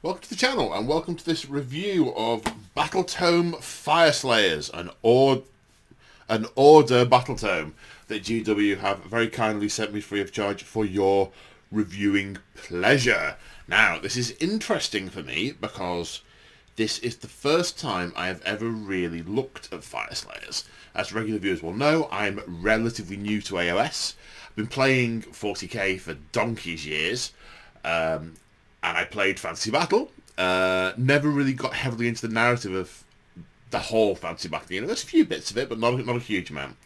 Welcome to the channel, and welcome to this review of Battletome Fyreslayers, an order Battletome that GW have very kindly sent me free of charge for your reviewing pleasure. Now, this is interesting for me because this is the first time I have ever really looked at Fyreslayers. As regular viewers will know, I'm relatively new to AOS. I've been playing 40k for donkey's years, and I played Fantasy Battle. Never really got heavily into the narrative of the whole Fantasy Battle universe. A few bits of it, but not a huge amount.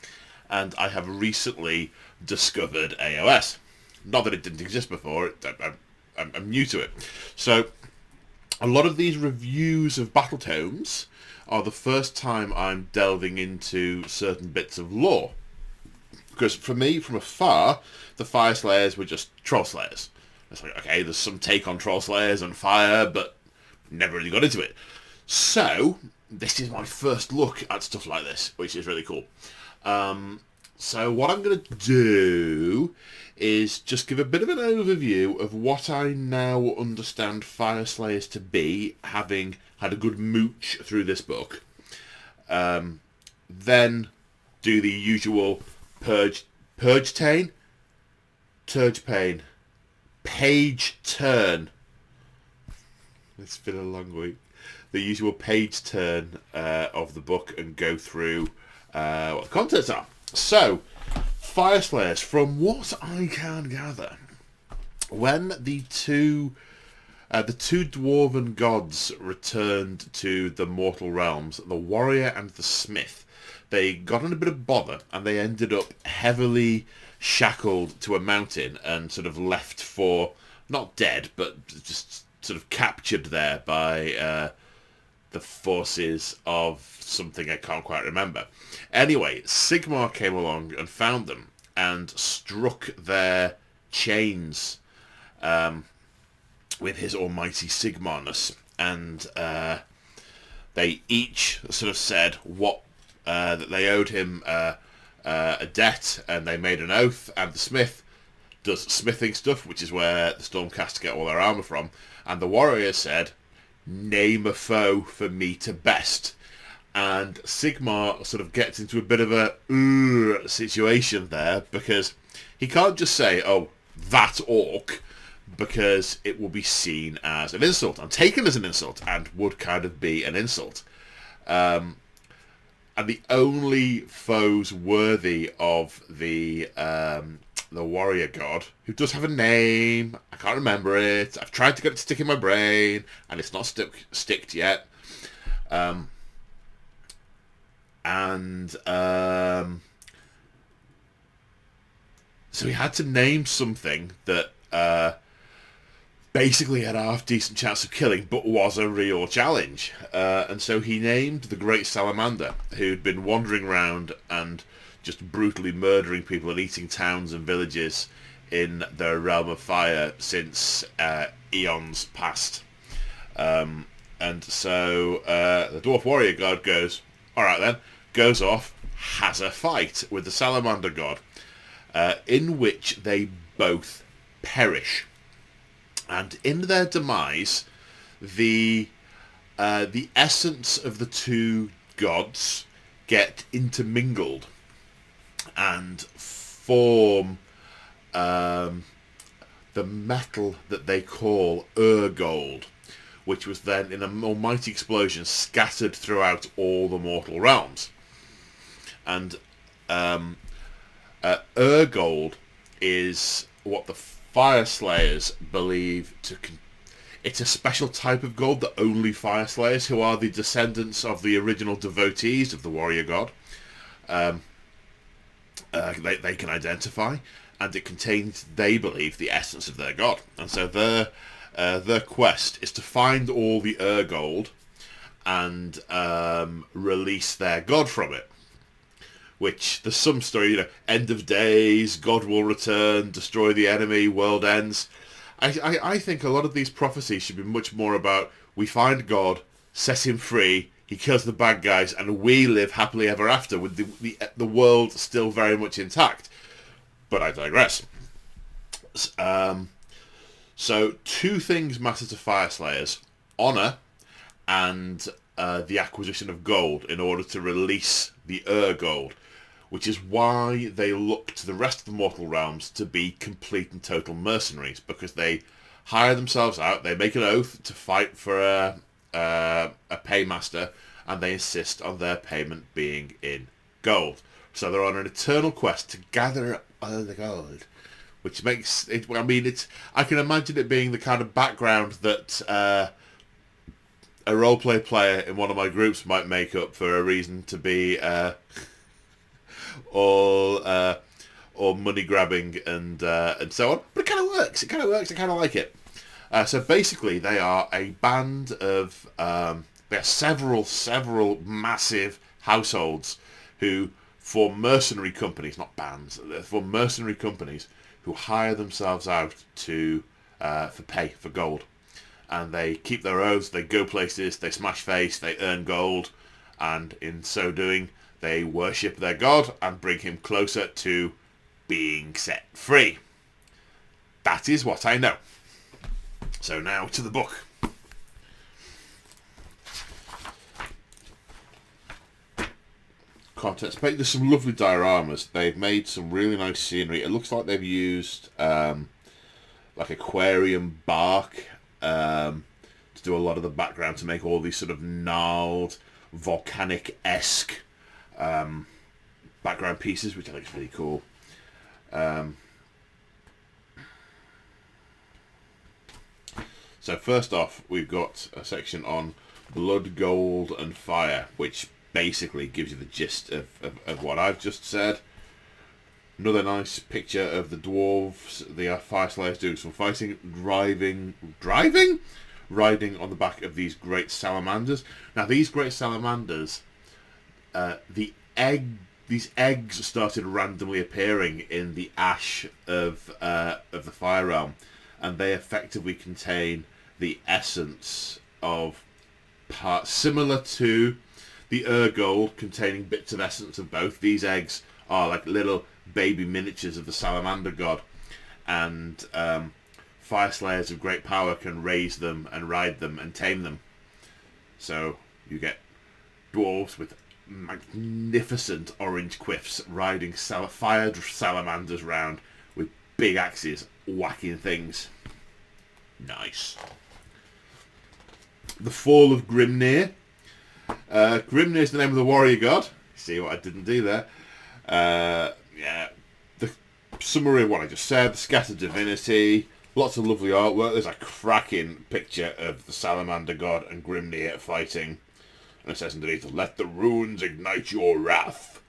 And I have recently discovered AOS. Not that it didn't exist before, I'm new to it. So, a lot of these reviews of Battletomes are the first time I'm delving into certain bits of lore. Because for me, from afar, the Fyreslayers were just Troll Slayers. It's like, okay, there's some take on Troll Slayers and fire, but never really got into it. So, this is my first look at stuff like this, which is really cool. So what I'm going to do is just give a bit of an overview of what I now understand Fyreslayers to be, having had a good mooch through this book. Then do the usual page turn. It's been a long week. The usual page turn of the book and go through what the contents are. So, Fyreslayers, from what I can gather, when the two dwarven gods returned to the mortal realms, the warrior and the smith, they got in a bit of bother and they ended up heavily shackled to a mountain and sort of left for, not dead, but just sort of captured there by the forces of something I can't quite remember. Anyway, Sigmar came along and found them and struck their chains with his almighty Sigmarness, and they each sort of said what that they owed him a debt, and they made an oath, and the smith does smithing stuff, which is where the Stormcast get all their armour from, and the warrior said, name a foe for me to best. And Sigmar sort of gets into a bit of a situation there, because he can't just say, oh, that orc, because it will be seen as an insult, and taken as an insult, and would kind of be an insult. And the only foes worthy of the warrior god, who does have a name, I can't remember it, I've tried to get it to stick in my brain, and it's not sticked yet. So he had to name something that basically had a half-decent chance of killing, but was a real challenge. And so he named the Great Salamander, who'd been wandering around and just brutally murdering people and eating towns and villages in the realm of fire since eons past. And so the Dwarf Warrior God goes, alright then, goes off, has a fight with the Salamander God, in which they both perish. And in their demise, the essence of the two gods get intermingled and form the metal that they call gold, which was then, in an almighty explosion, scattered throughout all the mortal realms. And gold is what the Fyreslayers believe to... It's a special type of gold that only Fyreslayers, who are the descendants of the original devotees of the warrior god, they can identify, and it contains, they believe, the essence of their god. And so their quest is to find all the gold and release their god from it. Which, there's some story, end of days, God will return, destroy the enemy, world ends. I think a lot of these prophecies should be much more about, we find God, set him free, he kills the bad guys, and we live happily ever after, with the world still very much intact. But I digress. So two things matter to Fyreslayers: honour and the acquisition of gold in order to release the gold, which is why they look to the rest of the mortal realms to be complete and total mercenaries, because they hire themselves out, they make an oath to fight for a paymaster, and they insist on their payment being in gold. So they're on an eternal quest to gather up all the gold, which makes it, I mean, I can imagine it being the kind of background that a roleplay player in one of my groups might make up for a reason to be all money grabbing and so on. But it kind of works. It kind of works. I kind of like it. So basically, they are a band of there are several massive households who form mercenary companies, not bands. They're for mercenary companies who hire themselves out to for pay for gold. And they keep their oaths, they go places, they smash face, they earn gold, and in so doing, they worship their god and bring him closer to being set free. That is what I know. So now to the book. Contents page. There's some lovely dioramas. They've made some really nice scenery. It looks like they've used like aquarium bark to do a lot of the background to make all these sort of gnarled, volcanic-esque background pieces, which I think is really cool. So first off, we've got a section on blood, gold, and fire, which basically gives you the gist of what I've just said. Another nice picture of the dwarves, the Fyreslayers doing some fighting, riding on the back of these great salamanders. Now, these great salamanders, these eggs started randomly appearing in the ash of the Fire Realm, and they effectively contain the essence of parts similar to the Gold, containing bits of essence of both. These eggs are like little baby miniatures of the salamander god, and Fyreslayers of great power can raise them and ride them and tame them. So you get dwarves with magnificent orange quiffs riding fire salamanders round with big axes whacking things. Nice. The Fall of Grimnar. Grimnar is the name of the warrior god. See what I didn't do there. Yeah, the summary of what I just said, the scattered divinity, lots of lovely artwork. There's a cracking picture of the salamander god and Grimnar fighting. And it says underneath, "Let the runes ignite your wrath."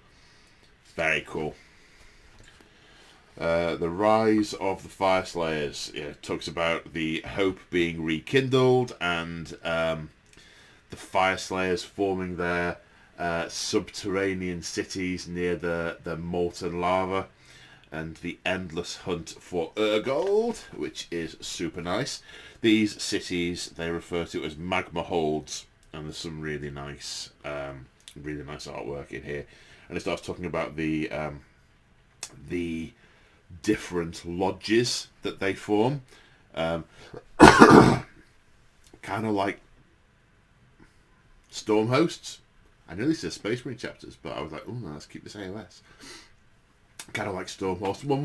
Very cool. The Rise of the Fyreslayers. Yeah, talks about the hope being rekindled and the Fyreslayers forming their subterranean cities near the molten lava, and the endless hunt for gold, which is super nice. These cities they refer to as magma holds, and there's some really nice artwork in here. And it starts talking about the different lodges that they form, kind of like storm hosts. I know this is Space Marine chapters, but I was like, oh no, let's keep this AOS. Kind of like storm hosts, well,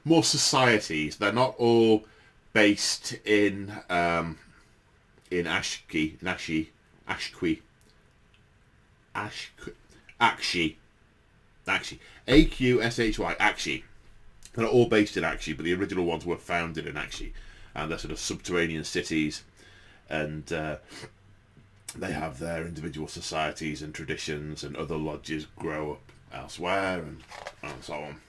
more societies. They're not all based in Ashki, Ashqui, AQSHY, Akshi. They're not all based in Akshi, but the original ones were founded in Akshi, and they're sort of subterranean cities, and they have their individual societies and traditions, and other lodges grow up elsewhere, and so on.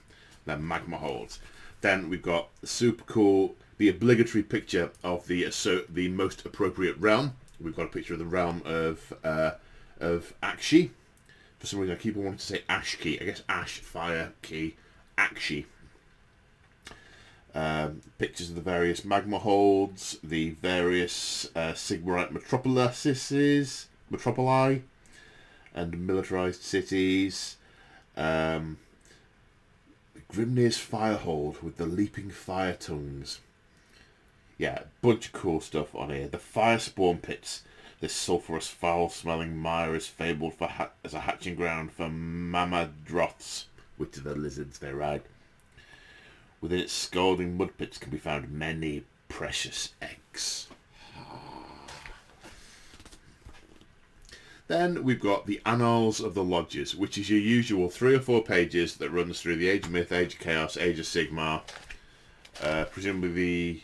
They're magma holds. Then we've got the super cool, the obligatory picture of the most appropriate realm. We've got a picture of the realm of Akshi. For some reason, I keep on wanting to say Ashki. I guess Ash, Fire, Key, Akshi. Pictures of the various magma holds, the various Sigmarite metropoli, and militarized cities. Grimnir's Firehold with the leaping fire tongues. Yeah, bunch of cool stuff on here. The fire spawn pits. This sulphurous, foul-smelling mire is fabled as a hatching ground for mamadroths, which are the lizards they ride. Within its scalding mud pits can be found many precious eggs. Then we've got the Annals of the Lodges, which is your usual 3 or 4 pages that runs through the Age of Myth, Age of Chaos, Age of Sigmar, presumably the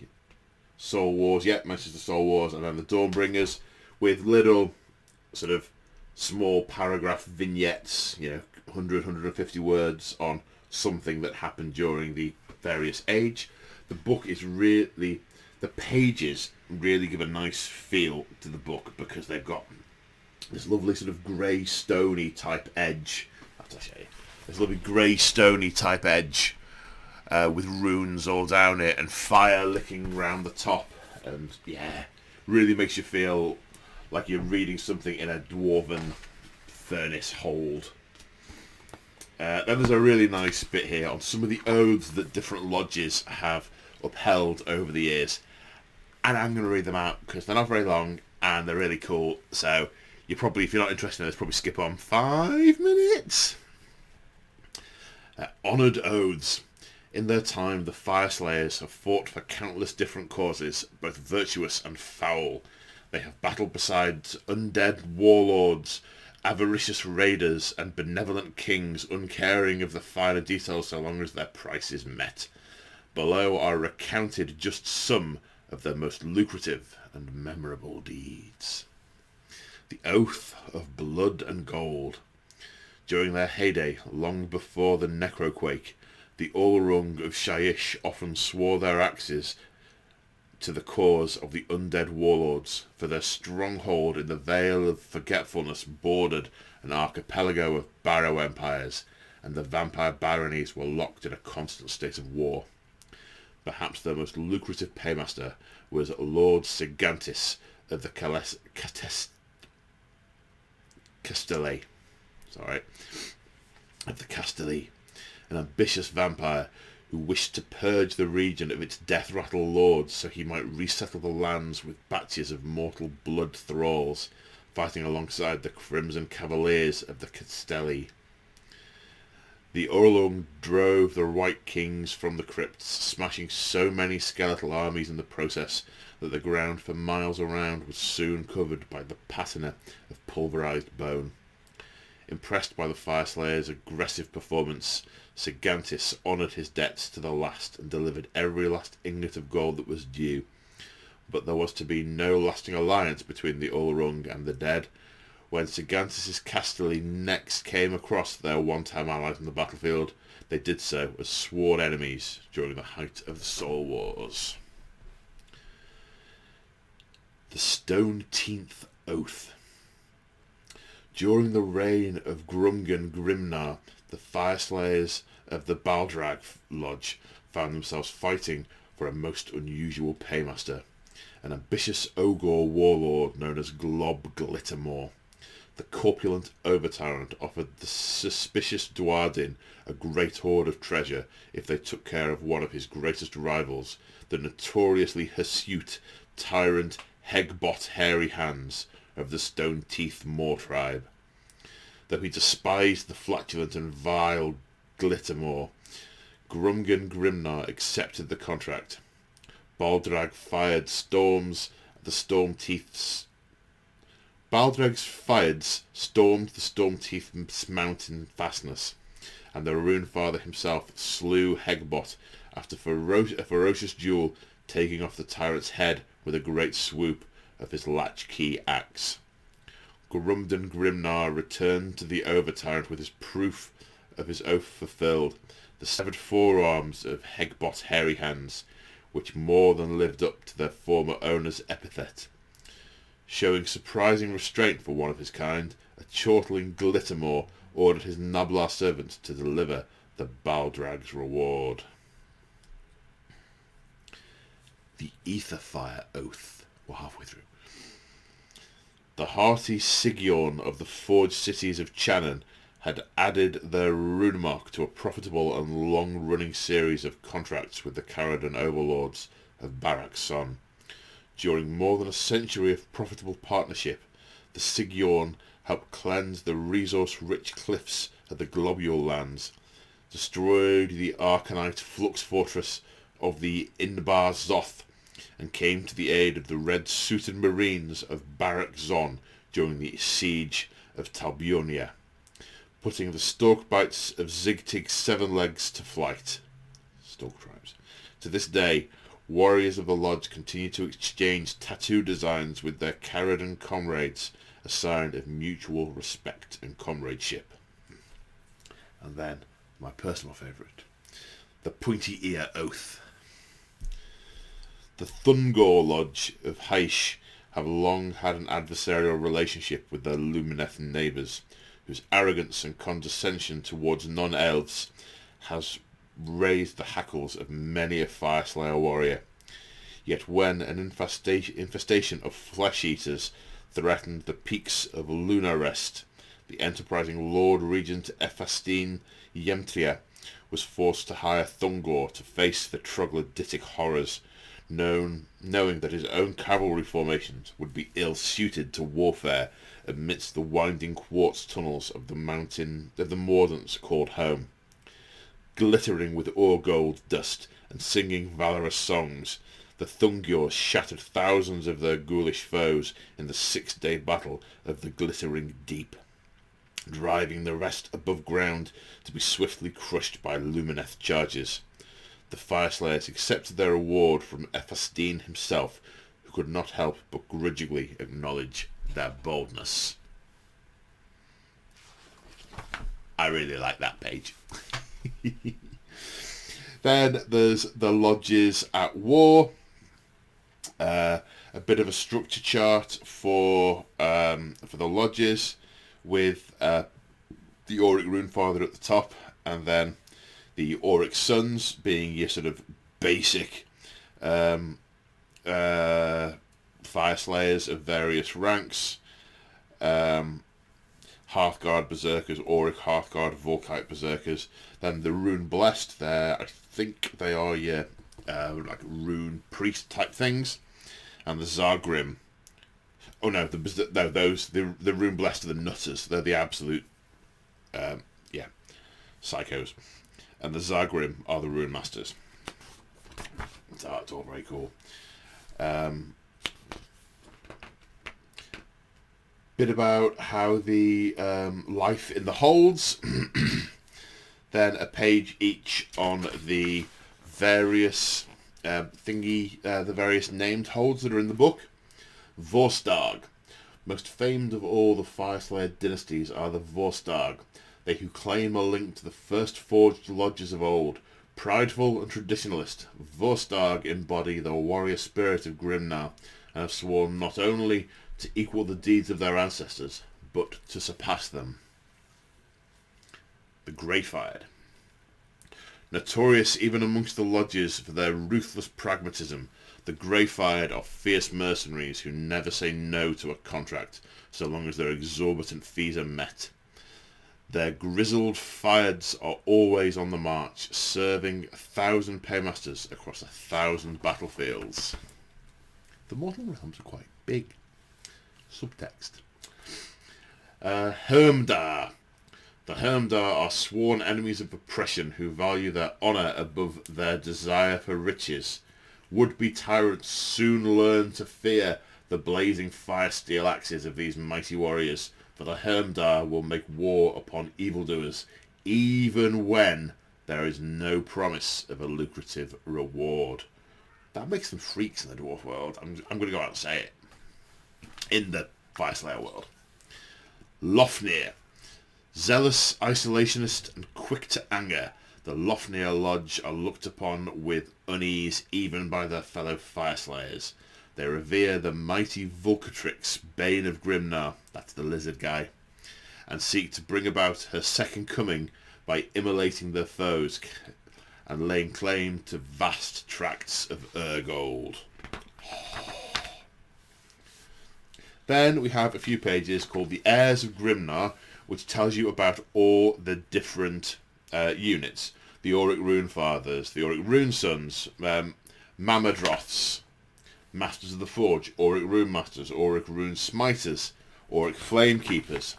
Soul Wars, mentions the Soul Wars, and then the Dawnbringers, with little sort of small paragraph vignettes, 100, 150 words on something that happened during the various age. The book is really, the pages really give a nice feel to the book because they've got this lovely sort of grey stony type edge. I'll show you. This lovely grey stony type edge with runes all down it and fire licking round the top, and really makes you feel like you're reading something in a dwarven furnace hold. Then there's a really nice bit here on some of the oaths that different lodges have upheld over the years, and I'm going to read them out because they're not very long and they're really cool. So you probably, if you're not interested in this, probably skip on 5 minutes. Honoured oaths. In their time, the Fyreslayers have fought for countless different causes, both virtuous and foul. They have battled beside undead warlords, avaricious raiders, and benevolent kings, uncaring of the finer details so long as their price is met. Below are recounted just some of their most lucrative and memorable deeds. The Oath of Blood and Gold. During their heyday, long before the Necroquake, the Ulrung of Shyish often swore their axes to the cause of the undead warlords, for their stronghold in the Vale of Forgetfulness bordered an archipelago of barrow empires, and the vampire baronies were locked in a constant state of war. Perhaps their most lucrative paymaster was Lord Sigantis of the Castelli, an ambitious vampire who wished to purge the region of its death-rattle lords so he might resettle the lands with batches of mortal blood thralls, fighting alongside the Crimson Cavaliers of the Castelli. The Orlung drove the White Kings from the crypts, smashing so many skeletal armies in the process that the ground for miles around was soon covered by the patina of pulverized bone. Impressed by the Fyreslayers' aggressive performance, Sigantis honoured his debts to the last and delivered every last ingot of gold that was due. But there was to be no lasting alliance between the Ulrung and the dead. When Sigantis' Castelli next came across their one-time allies on the battlefield, they did so as sworn enemies during the height of the Soul Wars. The Stone-Teeth Oath. During the reign of Grimnar, the Fyreslayers of the Baldrag Lodge found themselves fighting for a most unusual paymaster, an ambitious ogre warlord known as Glob Glittermore. The corpulent overtyrant offered the suspicious Dwardin a great hoard of treasure if they took care of one of his greatest rivals, the notoriously hirsute tyrant Hegbot Hairy Hands of the Stone-Teeth Moor tribe. Though he despised the flatulent and vile Glittermore, Grimnar accepted the contract. Baldrag fired stormed the Stormteeth mountain fastness, and the Runefather himself slew Hegbot after a ferocious duel, taking off the tyrant's head with a great swoop of his latchkey axe. Grimnar returned to the Overtyrant with his proof of his oath fulfilled, the severed forearms of Hegbot Hairy Hands, which more than lived up to their former owner's epithet. Showing surprising restraint for one of his kind, a chortling Glittermore ordered his Nablar servant to deliver the Baldrag's reward. The Aetherfire Oath. We're halfway through. The hearty Sigyorn of the forged cities of Channon had added their runemark to a profitable and long-running series of contracts with the Caradon overlords of Barak Son. During more than a century of profitable partnership, the Sigmar helped cleanse the resource-rich cliffs of the Globule lands, destroyed the Arcanite flux fortress of the Inbar Zoth, and came to the aid of the red-suited marines of Barak Zon during the siege of Talbunia, putting the Storkbites of Zigtig's Seven Legs to flight. Stork tribes. To this day, warriors of the Lodge continue to exchange tattoo designs with their Caradon comrades, a sign of mutual respect and comradeship. And then, my personal favourite, the Pointy Ear Oath. The Thungor Lodge of Heish have long had an adversarial relationship with their Lumineth neighbours, whose arrogance and condescension towards non-elves has raised the hackles of many a Fyreslayer warrior. Yet when an infestation of flesh-eaters threatened the peaks of Lunarest, the enterprising Lord Regent Ephastine Yemtria was forced to hire Thungor to face the troglodytic horrors, knowing that his own cavalry formations would be ill-suited to warfare amidst the winding quartz tunnels of the Mordants called home. Glittering with ore-gold dust and singing valorous songs, the Thungor shattered thousands of their ghoulish foes in the 6-day battle of the Glittering Deep, driving the rest above ground to be swiftly crushed by Lumineth charges. The Fyreslayers accepted their reward from Ephastine himself, who could not help but grudgingly acknowledge their boldness. I really like that page. Then there's the lodges at war. A bit of a structure chart for the lodges, with the Auric Runefather at the top, and then the Auric Sons being your sort of basic Fyreslayers of various ranks. Hearthguard Berserkers, Auric Hearthguard, Volkite Berserkers. Then the Rune Blessed, I think they are your like Rune Priest type things. And the Zargrim. Oh no, the Rune Blessed are the Nutters. They're the absolute, psychos. And the Zargrim are the Rune Masters. So it's all very cool. Bit about how the life in the holds. Then a page each on the various the various named holds that are in the book. Vorstag. Most famed of all the Fyreslayer dynasties are the Vorstag, they who claim a link to the first forged lodges of old. Prideful and traditionalist, Vorstag embody the warrior spirit of Grimnar, and have sworn not only to equal the deeds of their ancestors, but to surpass them. The Greyfired. Notorious even amongst the lodges for their ruthless pragmatism, the Greyfired are fierce mercenaries who never say no to a contract, so long as their exorbitant fees are met. Their grizzled Fireds are always on the march, serving 1,000 paymasters across 1,000 battlefields. The mortal realms are quite big. Subtext. Hermdar. The Hermdar are sworn enemies of oppression who value their honour above their desire for riches. Would-be tyrants soon learn to fear the blazing fire steel axes of these mighty warriors, for the Hermdar will make war upon evildoers, even when there is no promise of a lucrative reward. That makes them freaks in the dwarf world. I'm going to go out and say it. In the Fyreslayer world. Lofnir. Zealous, isolationist, and quick to anger, the Lofnir Lodge are looked upon with unease even by their fellow Fyreslayers. They revere the mighty Volcatrix, Bane of Grimnar, that's the lizard guy, and seek to bring about her second coming by immolating their foes and laying claim to vast tracts of Urgold. Then we have a few pages called the Heirs of Grimner, which tells you about all the different units. The Auric Rune Fathers, the Auric Rune Sons, Mamadroths, Masters of the Forge, Auric Rune Masters, Auric Rune Smiters, Auric Flame Keepers.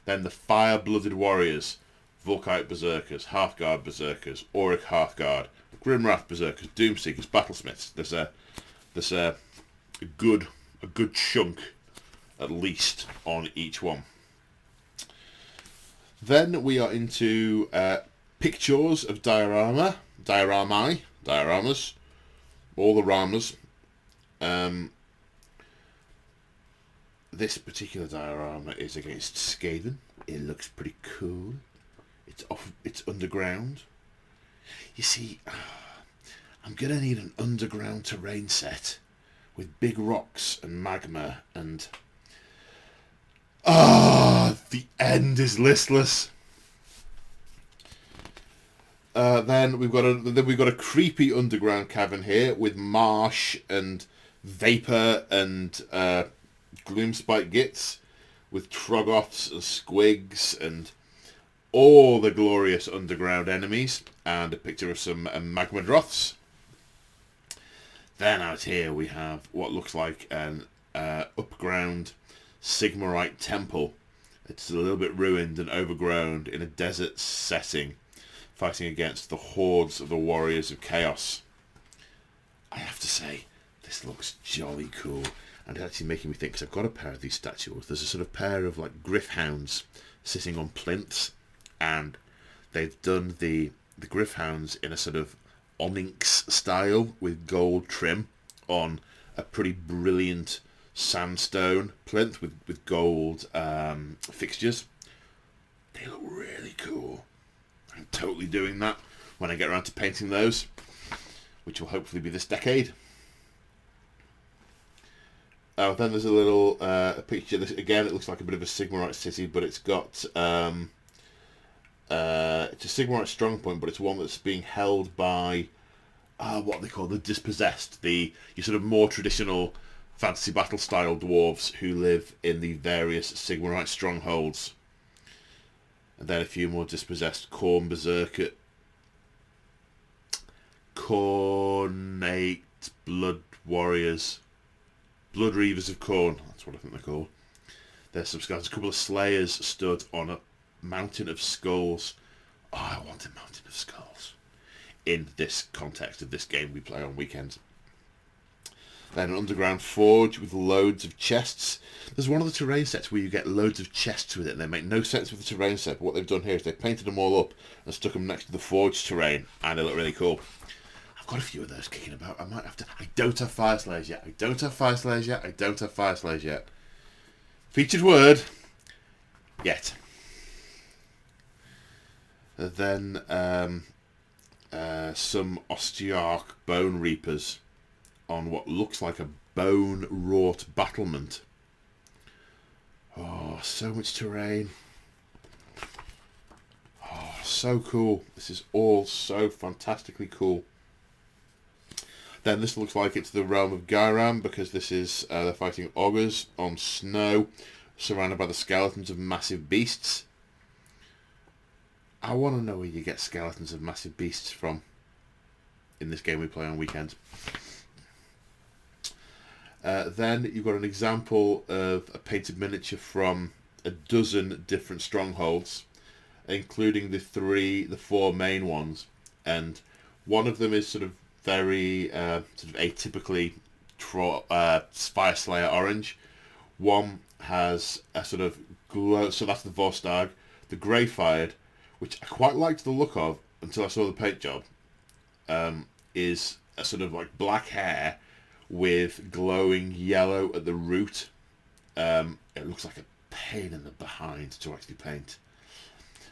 Then the Fire-Blooded Warriors, Volca Berserkers, Hearthguard Berserkers, Auric Hearthguard, Grimwrath Berserkers, Doomseekers, Battlesmiths. There's a good chunk at least on each one. Then we are into pictures of dioramas, all the ramas. This particular diorama is against Skaven. It looks pretty cool. It's underground. You see, I'm gonna need an underground terrain set with big rocks and magma and the end is listless. Then we've got a creepy underground cavern here with marsh and vapor and gloomspite gits with troggoths and squigs and all the glorious underground enemies, and a picture of some magma droths. Then out here we have what looks like an upground Sigmarite temple. It's a little bit ruined and overgrown in a desert setting, fighting against the hordes of the Warriors of Chaos. I have to say, this looks jolly cool, and it's actually making me think, because I've got a pair of these statues. There's a sort of pair of like Gryph-hounds sitting on plinths, and they've done the Gryph-hounds in a sort of onyx style with gold trim on a pretty brilliant sandstone plinth with gold fixtures. They look really cool. I'm totally doing that when I get around to painting those, which will hopefully be this decade. Then there's a little picture. This, again, it looks like a bit of a Sigmarite city, but it's got it's a Sigmarite strong point, but it's one that's being held by what they call the dispossessed, your sort of more traditional fantasy battle style dwarves who live in the various Sigmarite strongholds. And then a few more dispossessed Khorne Blood Warriors, Blood Reavers of Khorne. That's what I think they're called. There's some skulls. A couple of Slayers stood on a mountain of skulls. Oh, I want a mountain of skulls in this context of this game we play on weekends. Then an underground forge with loads of chests. There's one of the terrain sets where you get loads of chests with it, and they make no sense with the terrain set, but what they've done here is they've painted them all up and stuck them next to the forge terrain, and they look really cool. I've got a few of those kicking about. I might have to... I don't have Fyreslayers yet. Featured word. Yet. Then some Ostiarch Bone Reapers on what looks like a bone-wrought battlement. Oh, so much terrain. Oh, so cool. This is all so fantastically cool. Then this looks like it's the realm of Gyram, because this is they're fighting augurs on snow, surrounded by the skeletons of massive beasts. I want to know where you get skeletons of massive beasts from in this game we play on weekends. Then you've got an example of a painted miniature from a dozen different strongholds, including the four main ones, and one of them is sort of very sort of atypically Fyreslayer orange. One has a sort of glow, so that's the Vostag. The Greyfired, which I quite liked the look of until I saw the paint job, is a sort of like black hair with glowing yellow at the root. It looks like a pain in the behind to actually paint.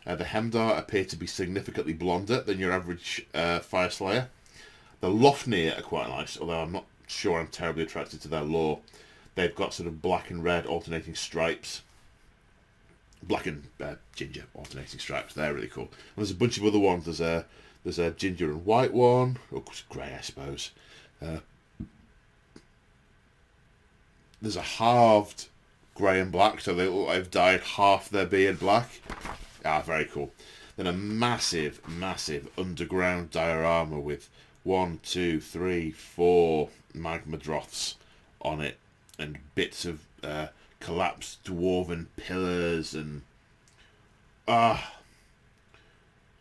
The Hemdar appear to be significantly blonder than your average Fyreslayer. The Lofnir are quite nice, although I'm not sure I'm terribly attracted to their lore. They've got sort of black and red alternating stripes. Black and ginger alternating stripes. They're really cool. And there's a bunch of other ones. There's a ginger and white one. Oh, it's grey, I suppose. There's a halved grey and black, so they look like they've dyed half their beard black. Ah, very cool. Then a massive, massive underground diorama with 1, 2, 3, 4, magmadroths on it, and bits of collapsed dwarven pillars, and what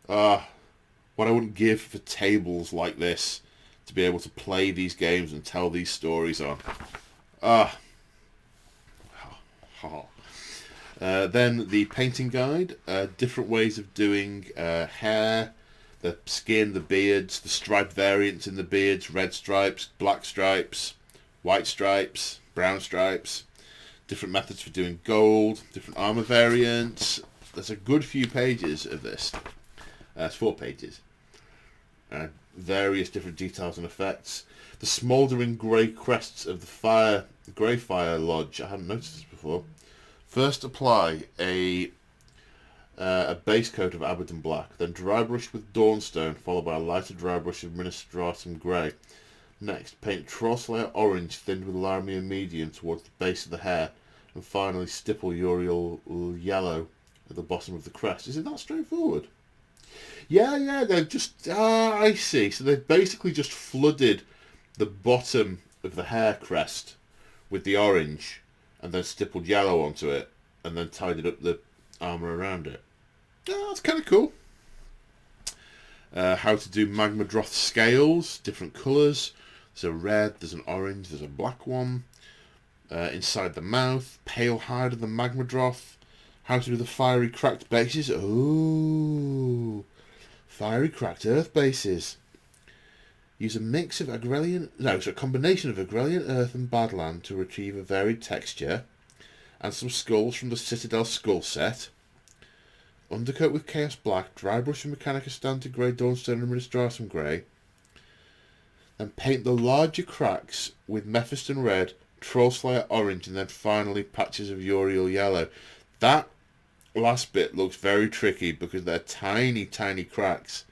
I wouldn't give for tables like this to be able to play these games and tell these stories on. Then the painting guide, different ways of doing hair, the skin, the beards, the stripe variants in the beards, red stripes, black stripes, white stripes, brown stripes, different methods for doing gold, different armor variants. There's a good few pages of this. It's 4 pages. Various different details and effects. The smouldering grey crests of the Grey Fire Lodge. I hadn't noticed this before. First apply a base coat of Abaddon Black, then dry brush with Dawnstone, followed by a lighter dry brush of Ministratum Grey. Next, paint Trollslayer Orange thinned with Laramia Medium towards the base of the hair, and finally stipple Uriel Yellow at the bottom of the crest. Is it that straightforward? Yeah, they've just... I see. So they've basically just flooded the bottom of the hair crest with the orange, and then stippled yellow onto it, and then tidied up the armour around it. That's kind of cool. How to do Magmadroth scales, different colours. There's a red, there's an orange, there's a black one. Inside the mouth, pale hide of the Magmadroth. How to do the fiery cracked bases. Ooh, fiery cracked earth bases. Use a mix of a combination of Agrelian earth and badland to retrieve a varied texture, and some skulls from the Citadel skull set. Undercoat with Chaos Black, dry brush with Mechanica Standard Grey, Dawnstone and Ministratum Grey. Then paint the larger cracks with Mephiston Red, Trollslayer Orange, and then finally patches of Uriel Yellow. That last bit looks very tricky because they're tiny, tiny cracks.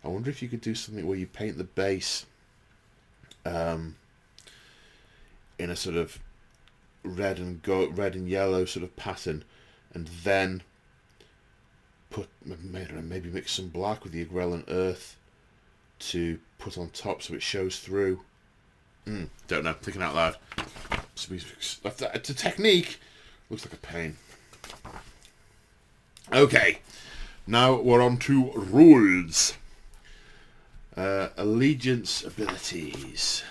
I wonder if you could do something where you paint the base in a sort of red and yellow sort of pattern, and then maybe mix some black with the Agrellan earth to put on top so it shows through. Don't know, thinking out loud. It's a technique. Looks like a pain. Okay, now we're on to rules. Allegiance abilities.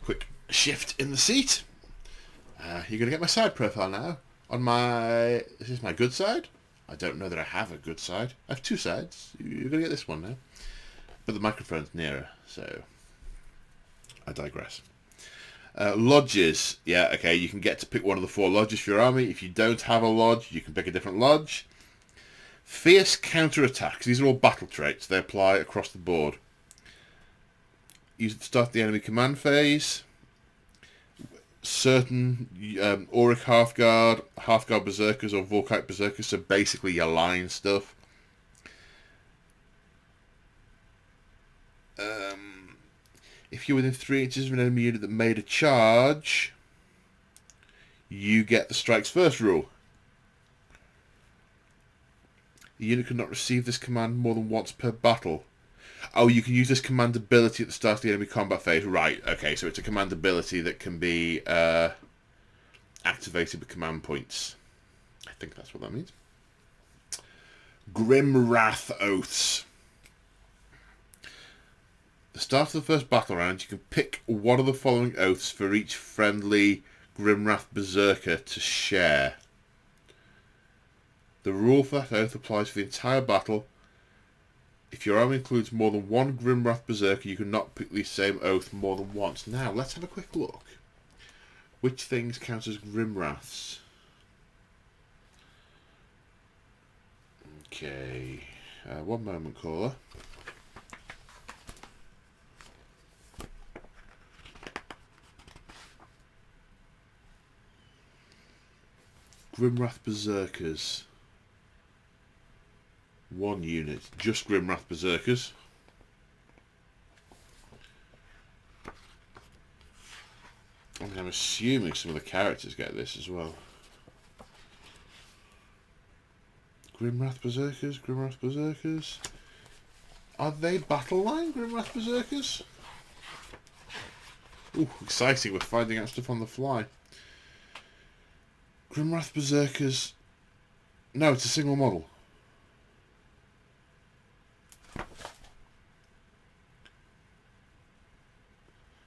Quick shift in the seat. You're going to get my side profile now. This is my good side. I don't know that I have a good side. I have 2 sides. You're going to get this one now. But the microphone's nearer, so I digress. Lodges. Yeah, okay, you can get to pick one of the 4 lodges for your army. If you don't have a lodge, you can pick a different lodge. Fierce counterattacks. These are all battle traits. They apply across the board. Use it to start the enemy command phase. Certain Auric Halfguard Berserkers or Volca Berserkers, so basically your line stuff. If you're within 3 inches of an enemy unit that made a charge, you get the strikes first rule. The unit cannot receive this command more than once per battle. Oh, you can use this command ability at the start of the enemy combat phase. Right, okay, so it's a command ability that can be activated with command points. I think that's what that means. Grim Wrath Oaths. At the start of the first battle round, you can pick one of the following oaths for each friendly Grimwrath Berserker to share. The rule for that oath applies for the entire battle. If your army includes more than 1 Grimwrath Berserker, you cannot pick the same oath more than once. Now, let's have a quick look. Which things count as Grimwraths? Okay. One moment, caller. Grimwrath Berserkers. 1 unit. Just Grimwrath Berserkers. I mean, I'm assuming some of the characters get this as well. Grimwrath Berserkers, Grimwrath Berserkers. Are they battle line Grimwrath Berserkers? Ooh, exciting, we're finding out stuff on the fly. Grimnar Berserkers. No, it's a single model.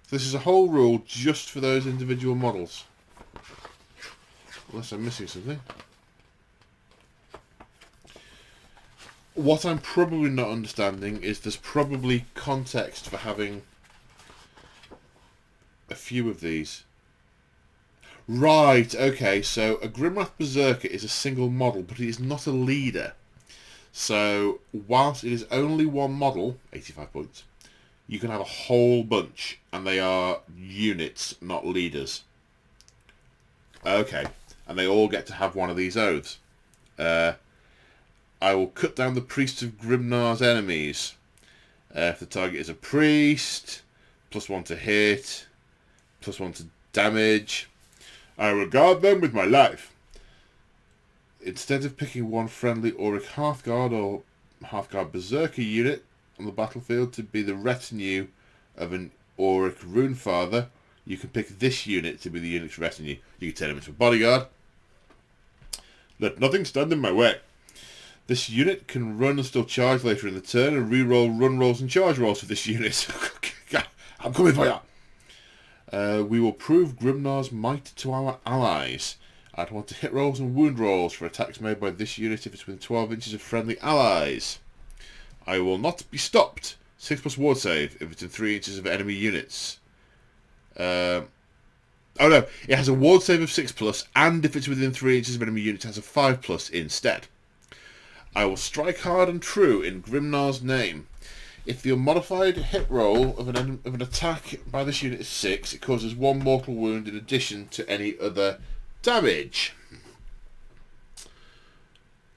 This is a whole rule just for those individual models. Unless I'm missing something. What I'm probably not understanding is there's probably context for having a few of these. Right, okay, so a Grimnar Berserker is a single model, but it is not a leader. So, whilst it is only one model, 85 points, you can have a whole bunch, and they are units, not leaders. Okay, and they all get to have one of these oaths. I will cut down the priests of Grimnar's enemies. If the target is a priest, +1 to hit, +1 to damage. I regard them with my life. Instead of picking one friendly Auric Hearthguard or Hearthguard Berserker unit on the battlefield to be the retinue of an Auric Runefather, you can pick this unit to be the unit's retinue. You can turn him into a bodyguard. Let nothing stand in my way. This unit can run and still charge later in the turn and re-roll run rolls and charge rolls for this unit. I'm coming for you. We will prove Grimnar's might to our allies. I'd want to hit rolls and wound rolls for attacks made by this unit if it's within 12 inches of friendly allies. I will not be stopped. 6+ ward save if it's in 3 inches of enemy units. Oh no, it has a ward save of 6+, and if it's within 3 inches of enemy units, it has a 5+ instead. I will strike hard and true in Grimnar's name. If the unmodified hit roll of an attack by this unit is 6, it causes 1 mortal wound in addition to any other damage.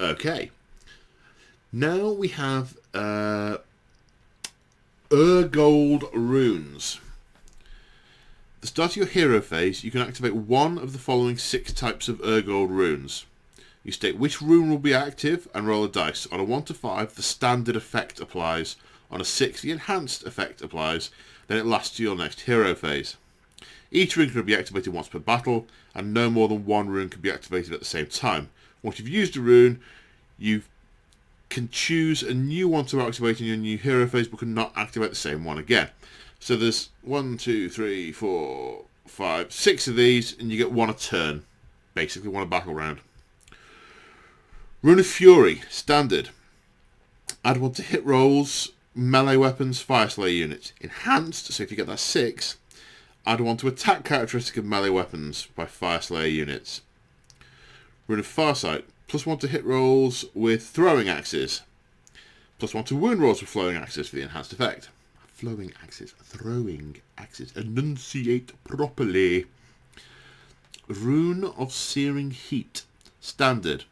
Okay. Now we have Urgold runes. At the start of your hero phase, you can activate one of the following 6 types of Urgold runes. You state which rune will be active and roll a dice. On a 1 to 5, the standard effect applies. On a 6, the enhanced effect applies. Then it lasts to your next hero phase. Each rune can be activated once per battle, and no more than 1 rune can be activated at the same time. Once you've used a rune, you can choose a new one to activate in your new hero phase, but cannot activate the same one again. So there's 1, 2, 3, 4, 5, 6 of these, and you get 1 a turn. Basically, 1 a battle round. Rune of Fury, standard. Add 1 to hit rolls, melee weapons, Fyreslayer units. Enhanced, so if you get that 6, add 1 to attack characteristic of melee weapons by Fyreslayer units. Rune of Farsight, +1 to hit rolls with throwing axes. +1 to wound rolls with flowing axes for the enhanced effect. Flowing axes, throwing axes. Enunciate properly. Rune of Searing Heat, standard.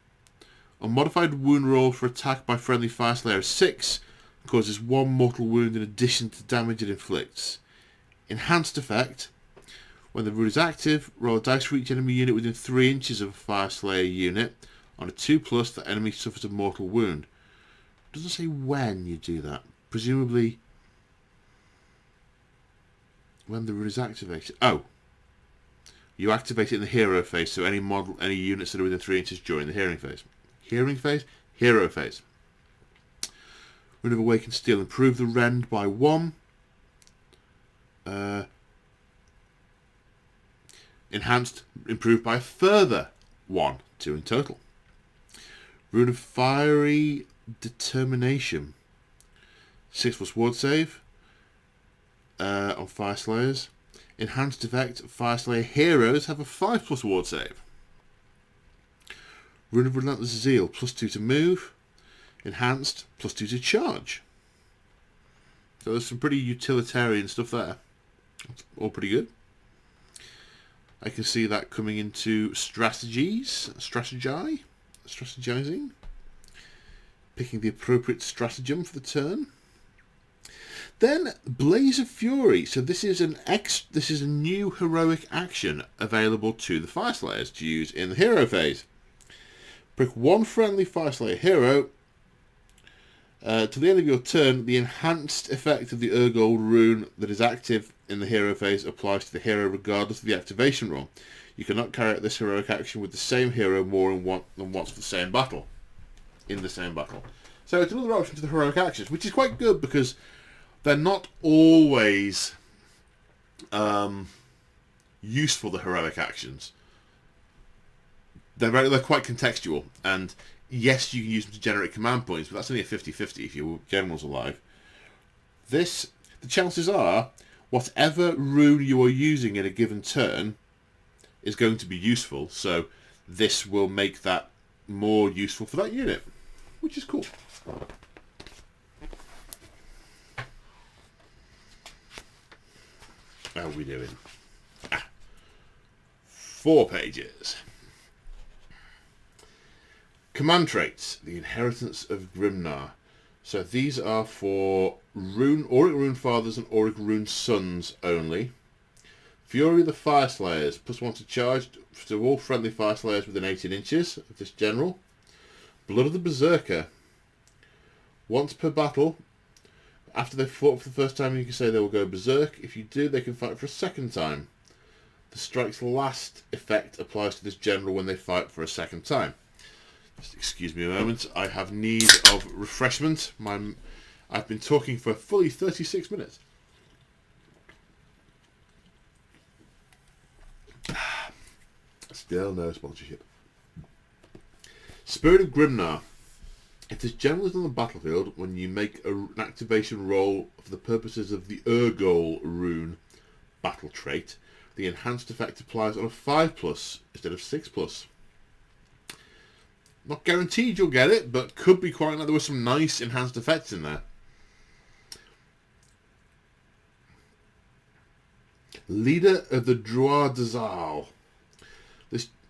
A modified wound roll for attack by friendly Fyreslayer is 6, causes 1 mortal wound in addition to damage it inflicts. Enhanced effect. When the rune is active, roll a dice for each enemy unit within 3 inches of a Fyreslayer unit. On a 2+, the enemy suffers a mortal wound. It doesn't say when you do that. Presumably when the rune is activated. Oh. You activate it in the hero phase, so any units that are within 3 inches during the hearing phase. Hearing phase, hero phase. Rune of Awakened Steel, improve the rend by 1. Enhanced, improved by a further 1, 2 in total. Rune of Fiery Determination, 6+ ward save on Fyreslayers. Enhanced effect, Fyreslayer heroes have a 5+ ward save. Rune of Relentless Zeal, +2 to move. Enhanced, +2 to charge. So there's some pretty utilitarian stuff there. That's all pretty good. I can see that coming into strategizing. Picking the appropriate stratagem for the turn. Then Blaze of Fury. So this is a new heroic action available to the Fyreslayers to use in the hero phase. Pick 1 friendly Fyreslayer hero. To the end of your turn, the enhanced effect of the Urgold rune that is active in the hero phase applies to the hero regardless of the activation roll. You cannot carry out this heroic action with the same hero more than once for the same battle. In the same battle. So it's another option to the heroic actions, which is quite good because they're not always useful, the heroic actions. They're quite contextual, and yes, you can use them to generate command points, but that's only a 50-50 if your general's alive. The chances are, whatever rune you are using in a given turn is going to be useful, so this will make that more useful for that unit, which is cool. How are we doing? 4 pages. Command traits, the inheritance of Grimnar. So these are for Auric Rune Fathers and Auric Rune Sons only. Fury of the Fyreslayers, +1 to charge to all friendly Fyreslayers within 18 inches of this general. Blood of the Berserker. Once per battle, after they've fought for the first time, you can say they will go berserk. If you do, they can fight for a second time. The strike's last effect applies to this general when they fight for a second time. Just excuse me a moment. I have need of refreshment. I've been talking for fully 36 minutes. Still no sponsorship. Spirit of Grimnar. If this general is on the battlefield, when you make an activation roll for the purposes of the Urgol rune battle trait, the enhanced effect applies on a 5+ instead of 6+. Not guaranteed you'll get it, but could be quite nice. There were some nice enhanced effects in there. Leader of the Druid Zal.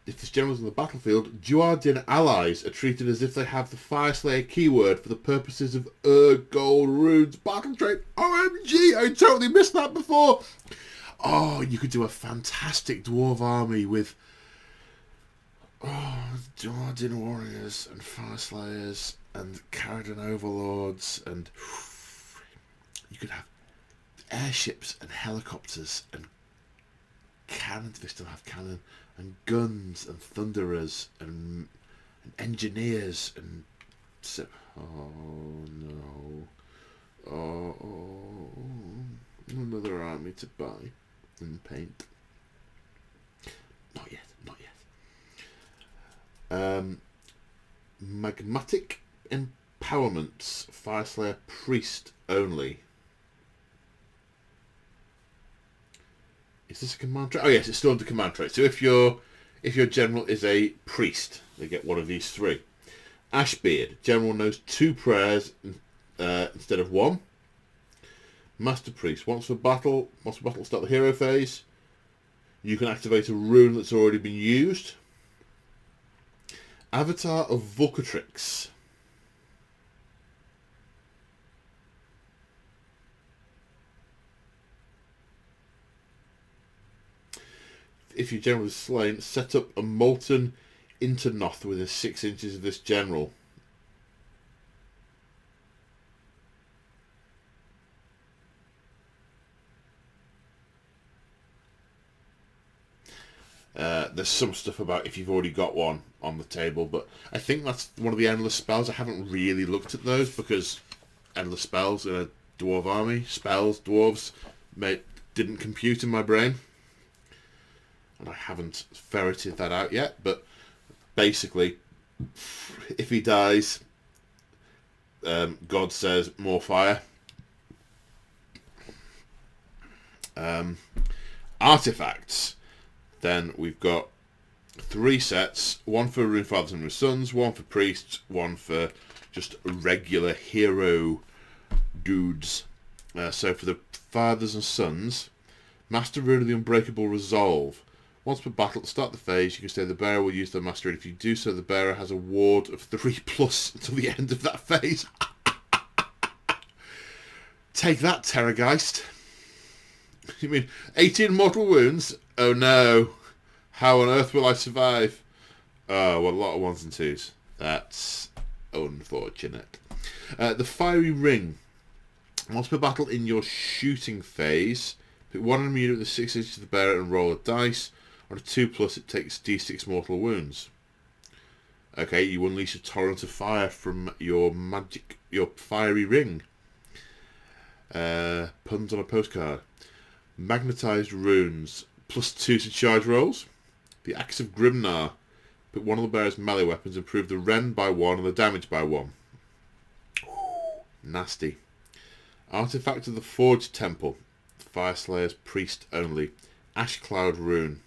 If this general is on the battlefield, Druidin allies are treated as if they have the Fyreslayer keyword for the purposes of Urgol runes battle trait. OMG, I totally missed that before. Oh, you could do a fantastic dwarf army with Druidin warriors and Fyreslayers and Caradon overlords, and you could have airships and helicopters and cannons. They still have cannon and guns and thunderers and engineers and another army to buy and paint. Not yet. Magmatic empowerments, Fyreslayer priest only. Is this a command trait? Oh yes, it's still under command trait. So if your general is a priest, they get one of these 3. Ashbeard, general knows 2 prayers instead of 1. Master priest, once per battle start the hero phase, you can activate a rune that's already been used. Avatar of Volcatrix. If your general is slain, set up a molten Internoth within 6 inches of this general. There's some stuff about if you've already got one on the table, but I think that's one of the endless spells. I haven't really looked at those because endless spells in a dwarf army, dwarves, didn't compute in my brain. And I haven't ferreted that out yet, but basically, if he dies, God says, more fire. Artifacts. Then we've got 3 sets, 1 for Rune Fathers and Rune Sons, 1 for Priests, 1 for just regular hero dudes. So for the Fathers and Sons, Master Rune of the Unbreakable Resolve. Once per battle, at the start of the phase, you can say the bearer will use their master, and if you do so, the bearer has a ward of 3+ until the end of that phase. Take that, Terrorgeist. You mean 18 mortal wounds? Oh no. How on earth will I survive? Oh, well, a lot of 1s and 2s. That's unfortunate. The Fiery Ring. Once per battle in your shooting phase, Pick one enemy unit with 6 inches to the bearer and roll a dice. On a 2+, it takes d6 mortal wounds. Okay, you unleash a torrent of fire from your fiery ring. Puns on a postcard. Magnetized runes. +2 to charge rolls. The Heirs of Grimner. Put one of the bearer's melee weapons, improve the rend by 1 and the damage by 1. Nasty. Artifact of the Forge Temple. Fyreslayers priest only. Ash Cloud rune.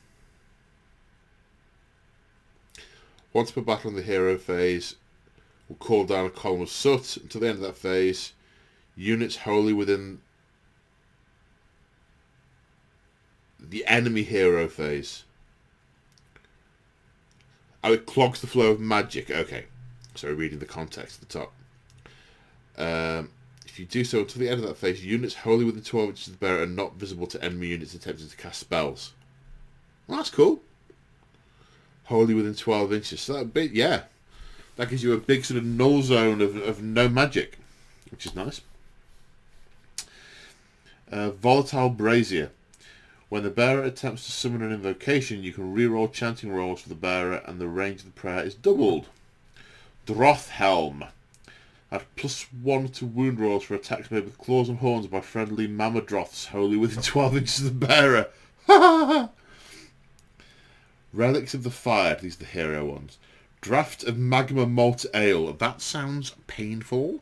Once per battle in the hero phase, will call down a column of soot. Until the end of that phase, units wholly within the enemy hero phase. Oh, it clogs the flow of magic. Okay. Sorry, reading the context at the top. If you do so until the end of that phase, units wholly within 12 inches of the bearer are not visible to enemy units attempting to cast spells. Well, that's cool. Wholly within 12 inches. So that bit, yeah. That gives you a big sort of null zone of no magic, which is nice. Volatile Brazier. When the bearer attempts to summon an invocation, you can reroll chanting rolls for the bearer and the range of the prayer is doubled. Droth Helm. Add +1 to wound rolls for attacks made with claws and horns by friendly Mamadroths wholly within 12 inches of the bearer. Relics of the Fire. These are the hero ones. Draft of Magma Malt Ale. That sounds painful.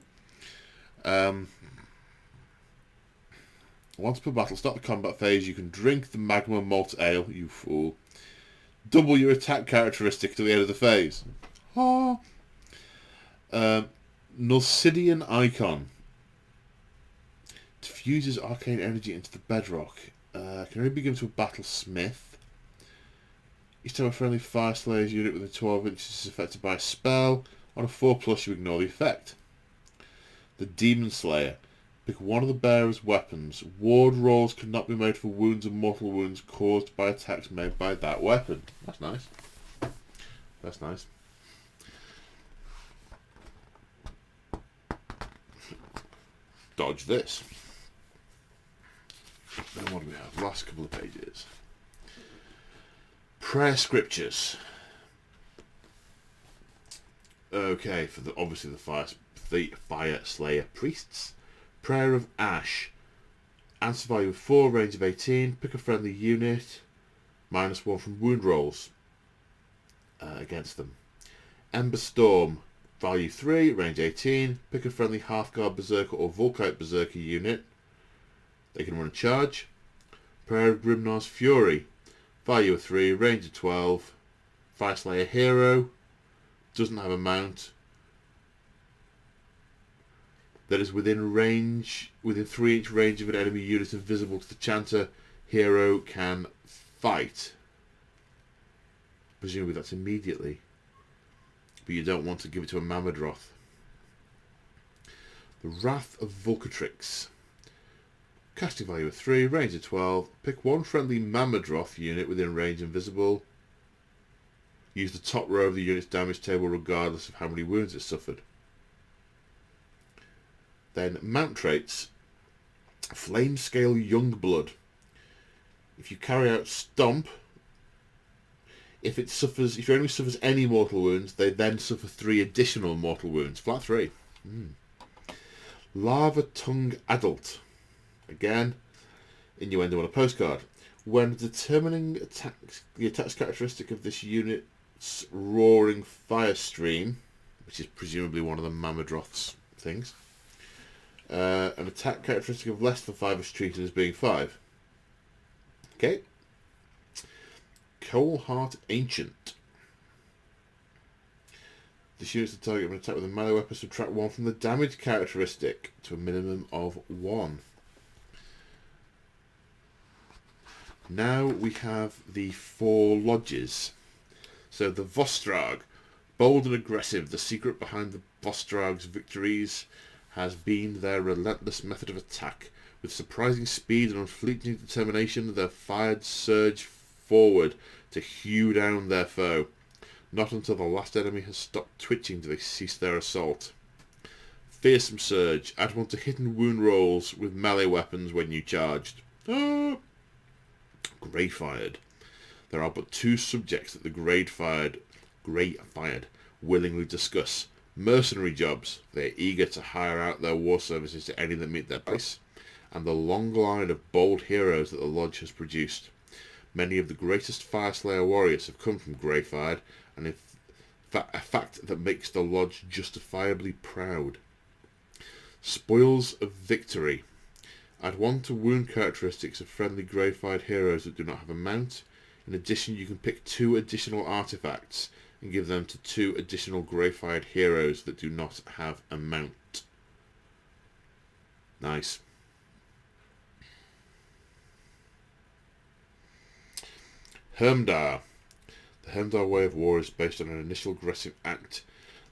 Once per battle, start the combat phase, you can drink the Magma Malt Ale, you fool. Double your attack characteristic to the end of the phase. Nulcidian Icon. Diffuses arcane energy into the bedrock. Can only be given to a battlesmith. Each time a friendly Fyreslayers unit within 12 inches is affected by a spell, on a 4+, you ignore the effect. The Demon Slayer. Pick one of the bearer's weapons. Ward rolls cannot be made for wounds and mortal wounds caused by attacks made by that weapon. That's nice. That's nice. Dodge this. Then what do we have? Last couple of pages. Prayer scriptures. Okay, for obviously the Fire Slayer priests. Prayer of Ash. Answer value of 4, range of 18. Pick a friendly unit. -1 from wound rolls against them. Ember Storm. Value 3, range 18. Pick a friendly Half-Guard Berserker or Volca Berserker unit. They can run a charge. Prayer of Grimnar's Fury. Value of 3, range of 12. Fyreslayer hero. Doesn't have a mount. That is within 3-inch range of an enemy unit invisible to the chanter. Hero can fight. Presumably that's immediately. But you don't want to give it to a Mamadroth. The Wrath of Volcatrix. Casting value of 3, range of 12. Pick one friendly Mamadroth unit within range invisible. Use the top row of the unit's damage table regardless of how many wounds it suffered. Then mount traits. Flame Scale Youngblood. If you carry out Stomp, if your enemy suffers any mortal wounds, they then suffer 3 additional mortal wounds. Flat 3. Lava Tongue Adult. Again, innuendo on a postcard. When determining the attacks characteristic of this unit's roaring fire stream, which is presumably one of the Mamadroth's things, an attack characteristic of less than 5 is treated as being 5. Okay. Coalheart Ancient. This unit's the target of an attack with a melee weapon. Subtract 1 from the damage characteristic to a minimum of 1. Now we have the 4 lodges. So the Vostrag. Bold and aggressive, the secret behind the Vostrag's victories has been their relentless method of attack. With surprising speed and unflinching determination, their fires surge forward to hew down their foe. Not until the last enemy has stopped twitching do they cease their assault. Fearsome Surge. Add 1 to hidden wound rolls with melee weapons when you charged. Grey-fired. There are but two subjects that the Grey-fired willingly discuss. Mercenary jobs. They are eager to hire out their war services to any that meet their price. And the long line of bold heroes that the Lodge has produced. Many of the greatest Fyreslayer warriors have come from Grey-fired, and a fact that makes the Lodge justifiably proud. Spoils of victory. Add 1 to wound characteristics of friendly Grey-fired heroes that do not have a mount. In addition, you can pick 2 additional artifacts and give them to 2 additional Grey-fired heroes that do not have a mount. Nice. Hermdar. The Hermdar way of war is based on an initial aggressive act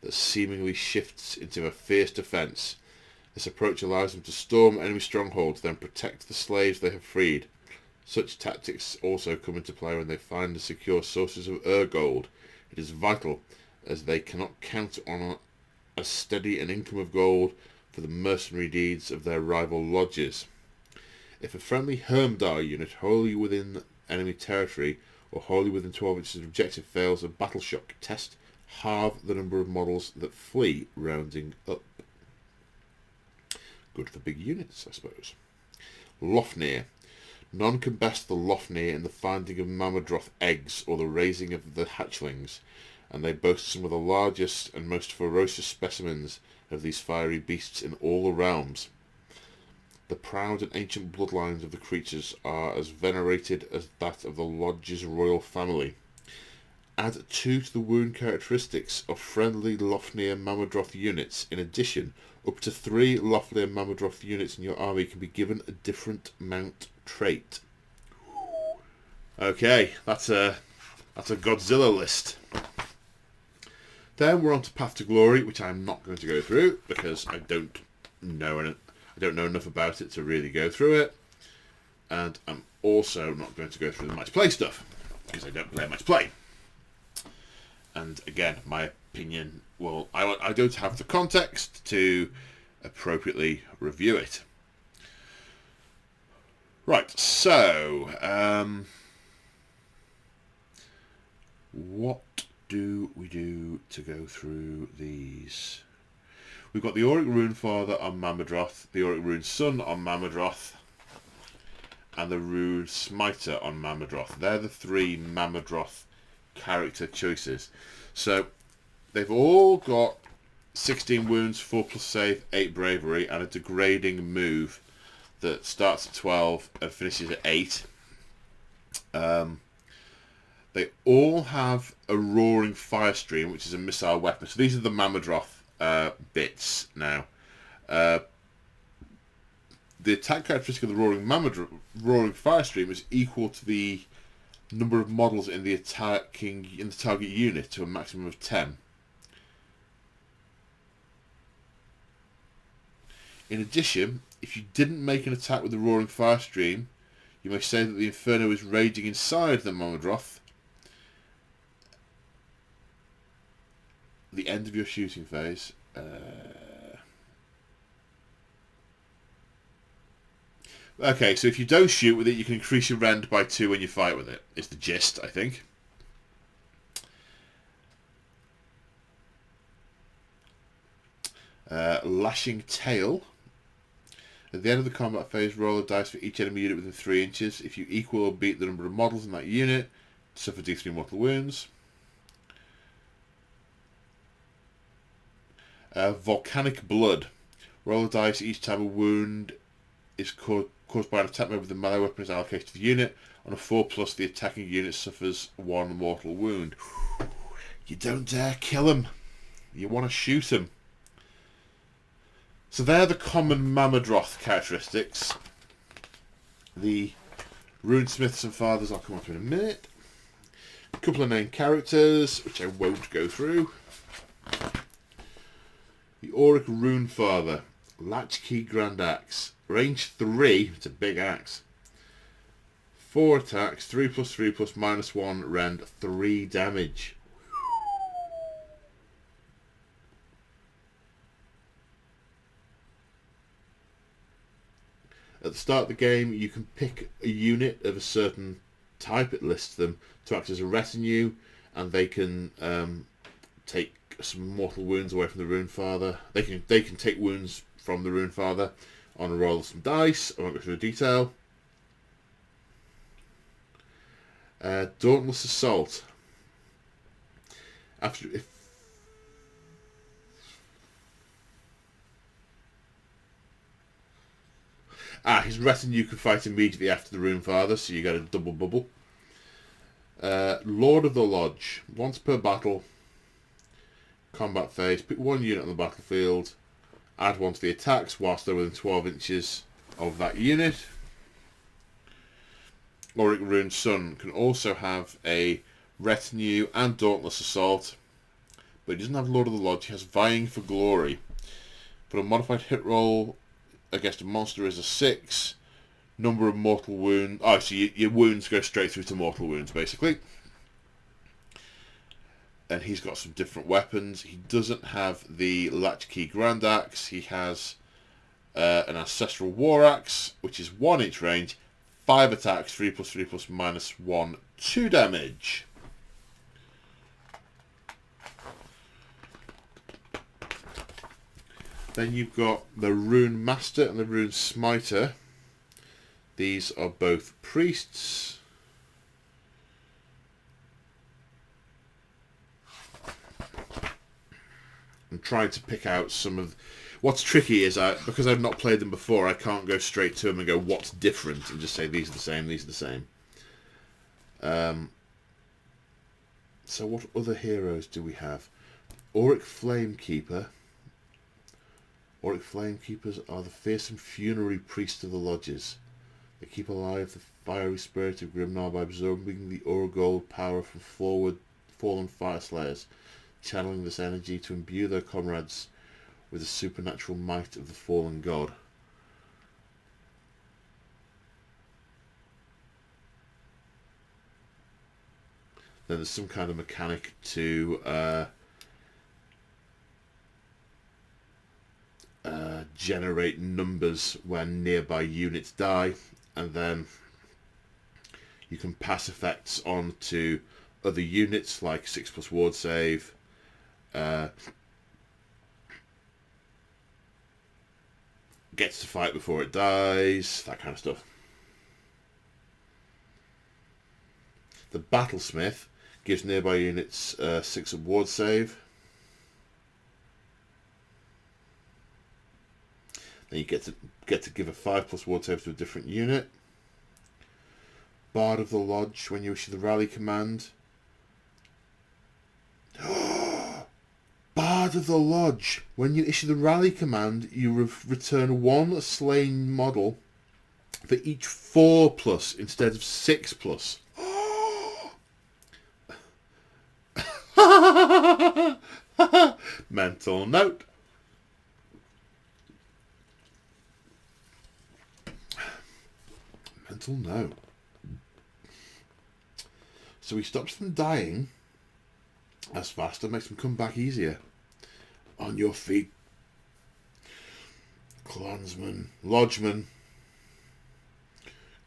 that seemingly shifts into a fierce defence. This approach allows them to storm enemy strongholds, then protect the slaves they have freed. Such tactics also come into play when they find and secure sources of gold. It is vital, as they cannot count on as steady an income of gold for the mercenary deeds of their rival lodges. If a friendly Hermdar unit wholly within enemy territory or wholly within 12 inches of objective fails a battle shock test, halve the number of models that flee, rounding up. Good for big units, I suppose. Lofnir. None can best the Lofnir in the finding of Mamadroth eggs or the raising of the hatchlings, and they boast some of the largest and most ferocious specimens of these fiery beasts in all the realms. The proud and ancient bloodlines of the creatures are as venerated as that of the Lodge's royal family. Add 2 to the wound characteristics of friendly Lofnir Mamadroth units. In addition, up to 3 Lofnir Mamadroth units in your army can be given a different mount trait. Okay, that's a Godzilla list. Then we're on to Path to Glory, which I'm not going to go through because I don't know enough about it to really go through it, and I'm also not going to go through the match play stuff because I don't play match play. And again, my opinion, well, I don't have the context to appropriately review it. Right, so what do we do to go through these? We've got the Auric Runefather on Mamadroth, the Auric Rune Son on Mamadroth, and the Rune Smiter on Mamadroth. They're the 3 Mamadroth character choices. So they've all got 16 wounds, 4 plus save, 8 bravery, and a degrading move that starts at 12 and finishes at 8. They all have a roaring fire stream, which is a missile weapon. So these are the Mamadroth bits now. The attack characteristic of the roaring fire stream is equal to the number of models in the target unit to a maximum of 10. In addition, if you didn't make an attack with the roaring fire stream, you may say that the Inferno is raging inside the Mamadroth. The end of your shooting phase. Okay, so if you don't shoot with it, you can increase your rend by 2 when you fight with it. Is the gist, I think. Lashing Tail. At the end of the combat phase, roll a dice for each enemy unit within 3 inches. If you equal or beat the number of models in that unit, suffer D3 mortal wounds. Volcanic Blood. Roll a dice each time a wound is caused by an attack mode with the melee weapon is allocated to the unit. On a 4+, the attacking unit suffers 1 mortal wound. You don't dare kill him. You want to shoot him. So they're the common Mamadroth characteristics. The Runesmiths and Fathers I'll come on to in a minute. A couple of named characters, which I won't go through. The Auric Runefather, Latchkey Grand Axe, range 3, it's a big axe. 4 attacks, 3+3+, -1, rend, 3 damage. At the start of the game, you can pick a unit of a certain type. It lists them to act as a retinue, and they can take some mortal wounds away from the Rune Father. They can take wounds from the Rune Father on a roll of some dice. I won't go through the detail. Dauntless Assault. His retinue can fight immediately after the Rune Father, so you get a double bubble. Lord of the Lodge. Once per battle, combat phase, pick one unit on the battlefield, add one to the attacks whilst they're within 12 inches of that unit. Auric Rune's Son can also have a retinue and Dauntless Assault, but he doesn't have Lord of the Lodge. He has Vying for Glory. Put a modified hit roll against a monster is a 6. Number of mortal wounds. Oh, so your wounds go straight through to mortal wounds, basically. And he's got some different weapons. He doesn't have the Latchkey Grand Axe. He has an Ancestral War Axe, which is 1 inch range, 5 attacks, 3+3+- -1, 2 damage. Then you've got the Rune Master and the Rune Smiter. These are both priests. I'm trying to pick out some of... What's tricky is, because I've not played them before, I can't go straight to them and go, what's different? And just say, these are the same, these are the same. So what other heroes do we have? Auric Flamekeeper. Auric Flamekeepers are the fearsome funerary priests of the lodges. They keep alive the fiery spirit of Grimnar by absorbing the Orogold power from fallen Fyreslayers, channeling this energy to imbue their comrades with the supernatural might of the fallen god. Then there's some kind of mechanic to generate numbers when nearby units die, and then you can pass effects on to other units like 6+ ward save, gets to fight before it dies, that kind of stuff. The Battlesmith gives nearby units 6 ward save. Then you get to give a 5+ ward save to a different unit. Bard of the Lodge, when you issue the rally command. Bard of the Lodge, when you issue the rally command, you return 1 slain model for each 4+ instead of 6+. Mental note. Mental note. So he stops them dying as fast and makes them come back easier. On your feet, clansman, lodgeman.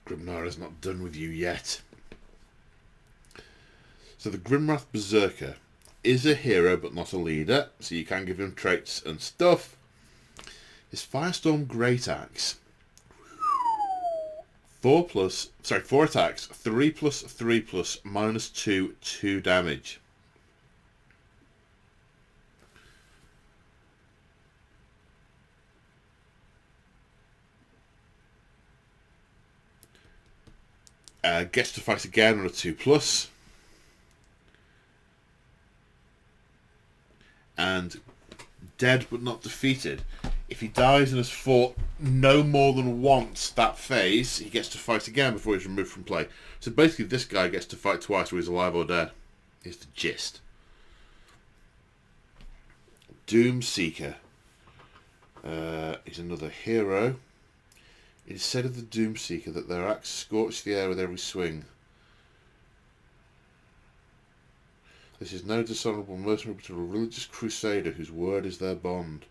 Grimnar is not done with you yet. So the Grimwrath Berserker is a hero but not a leader, so you can give him traits and stuff. His Firestorm Great Axe. 4 attacks, 3+3+- -2, 2 damage. Gets to fight again on a 2+. And dead but not defeated. If he dies and has fought no more than once that phase, he gets to fight again before he's removed from play. So basically this guy gets to fight twice whether he's alive or dead. Here's the gist. Doomseeker. Is another hero. It is said of the Doomseeker that their axe scorched the air with every swing. This is no dishonourable mercenary but a religious crusader whose word is their bond.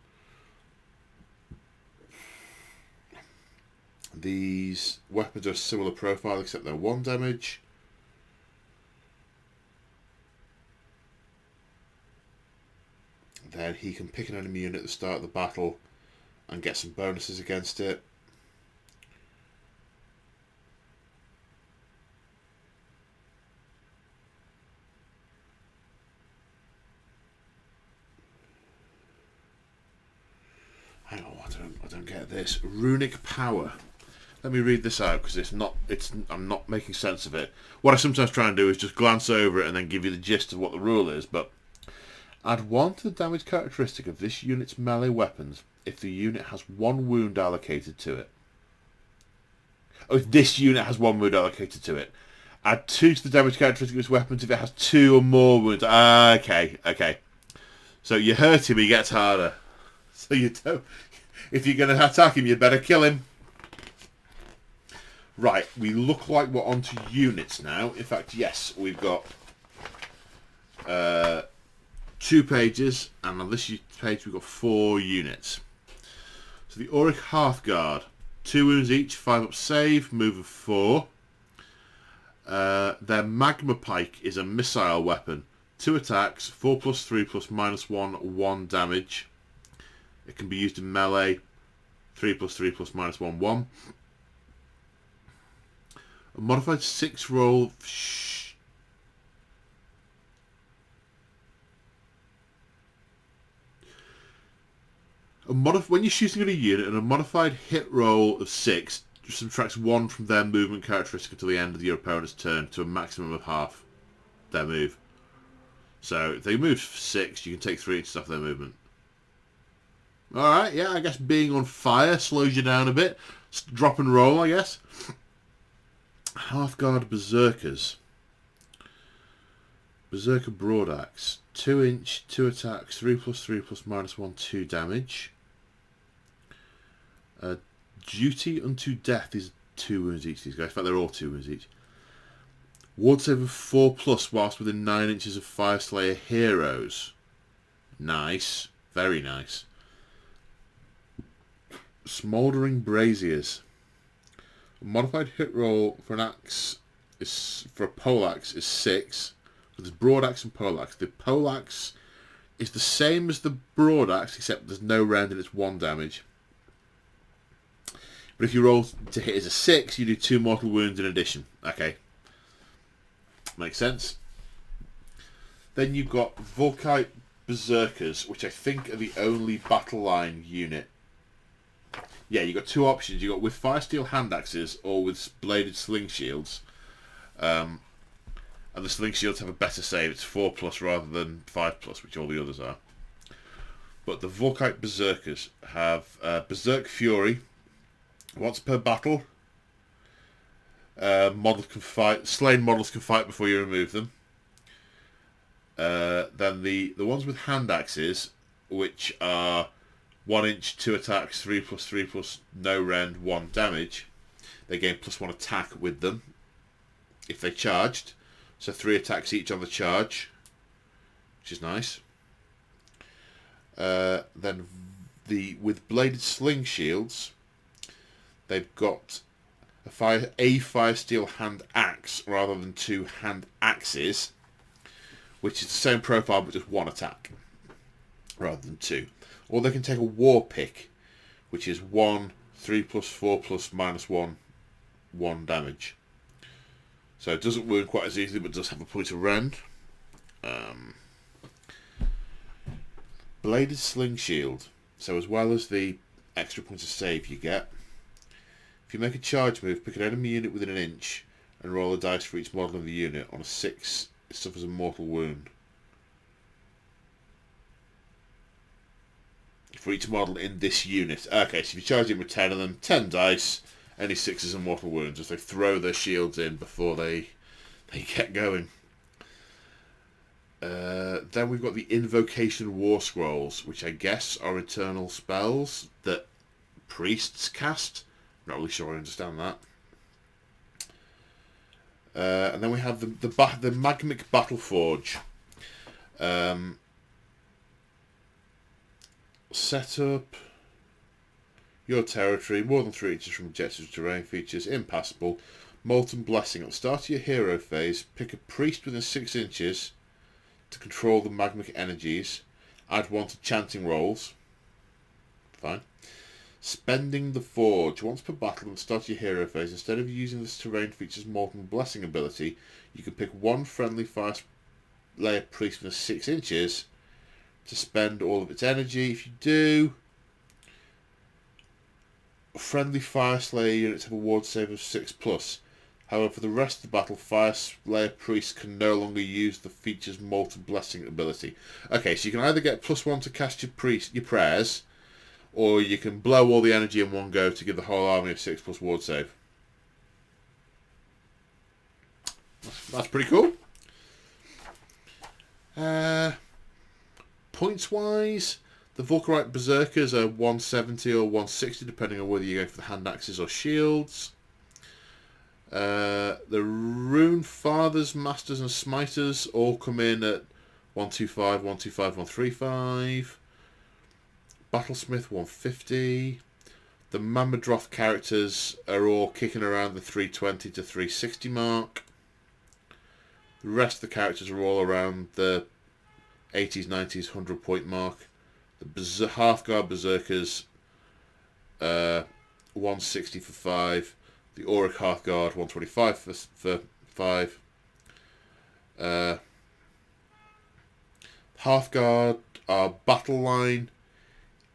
These weapons are a similar profile except they're 1 damage. Then he can pick an enemy unit at the start of the battle and get some bonuses against it. Hang on, I don't get this. Runic power. Let me read this out because I'm not making sense of it. What I sometimes try and do is just glance over it and then give you the gist of what the rule is, but add 1 to the damage characteristic of this unit's melee weapons if the unit has 1 wound allocated to it. Oh, if this unit has 1 wound allocated to it. Add 2 to the damage characteristic of its weapons if it has 2 or more wounds. Okay. So you hurt him, he gets harder. So you don't... If you're going to attack him, you better kill him. Right, we look like we're onto units now. In fact, yes, we've got 2 pages, and on this page we've got 4 units. So the Auric Hearthguard, 2 wounds each, 5 up save, move of 4. Their Magma Pike is a missile weapon. 2 attacks, 4+3 plus -1, 1 damage. It can be used in melee, 3+3 plus -1, 1. A modified 6 roll. When you're shooting at a unit, and a modified hit roll of 6 subtracts 1 from their movement characteristic until the end of your opponent's turn to a maximum of half their move. So if they move 6, you can take 3 inches off their movement. Alright, yeah, I guess being on fire slows you down a bit. Drop and roll, I guess. Hearthguard Berserkers. Berserker Broadaxe. 2 inch, 2 attacks, 3+3 plus -1, 2 damage. Duty unto death is 2 wounds each, these guys. In fact, they're all 2 wounds each. Ward save of 4+ whilst within 9 inches of Fyreslayer heroes. Nice. Very nice. Smouldering Braziers. A modified hit roll for an axe for a poleaxe is 6. But there's broadaxe and poleaxe. The poleaxe is the same as the broadaxe, except there's no round and it's 1 damage. But if you roll to hit as a 6, you do 2 mortal wounds in addition. Okay. Makes sense. Then you've got Volca Berserkers, which I think are the only battle line unit. Yeah, you've got 2 options. You've got with fire steel hand axes or with bladed sling shields. And the sling shields have a better save. It's 4+ rather than 5+, which all the others are. But the Volca Berserkers have Berserk Fury. Once per battle, models can fight. Slain models can fight before you remove them. Then the ones with hand axes, which are 1 inch, 2 attacks, 3+3 plus no rend, 1 damage. They gain +1 attack with them if they charged. So 3 attacks each on the charge, which is nice. Then with bladed sling shields, they've got a fire steel hand axe rather than 2 hand axes, which is the same profile but just 1 attack rather than 2. Or they can take a war pick, which is 1, 3+4 plus -1, 1 damage. So it doesn't wound quite as easily, but does have a point of rend. Bladed sling shield. So as well as the extra points of save you get, if you make a charge move, pick an enemy unit within 1 inch and roll a dice for each model of the unit. On a 6, it suffers a mortal wound. For each model in this unit. Okay, so if you charge in with 10 of them, 10 dice, any 6s and mortal wounds as they throw their shields in before they get going. Then we've got the Invocation War Scrolls, which I guess are eternal spells that priests cast. Not really sure I understand that. And then we have the Magmic Battleforge. Set up Your territory, more than 3 inches from objectives, terrain features, impassable. Molten Blessing. At the start of your hero phase, pick a priest within 6 inches to control the magmic energies. Add 1 to chanting rolls. Fine. Spending the Forge. Once per battle at the start of your hero phase, instead of using this terrain features Molten Blessing ability, you can pick 1 friendly Fyreslayer priest within 6 inches to spend all of its energy. If you do, friendly Fyreslayer units have a ward save of 6+. However, for the rest of the battle, Fyreslayer priests can no longer use the feature's Molten Blessing ability. Okay, so you can either get +1 to cast your prayers, or you can blow all the energy in one go to give the whole army a 6+ ward save. That's pretty cool. Points-wise, the Volca Berserkers are 170 or 160, depending on whether you go for the hand axes or shields. The Rune Fathers, Masters and Smiters all come in at 125, 125, 135. Battlesmith 150. The Mamadroth characters are all kicking around the 320 to 360 mark. The rest of the characters are all around the 80s, 90s, 100 point mark. The Half-Guard Berserkers 160 for 5. The Auric Hearthguard 125 for 5. Hearthguard are battle line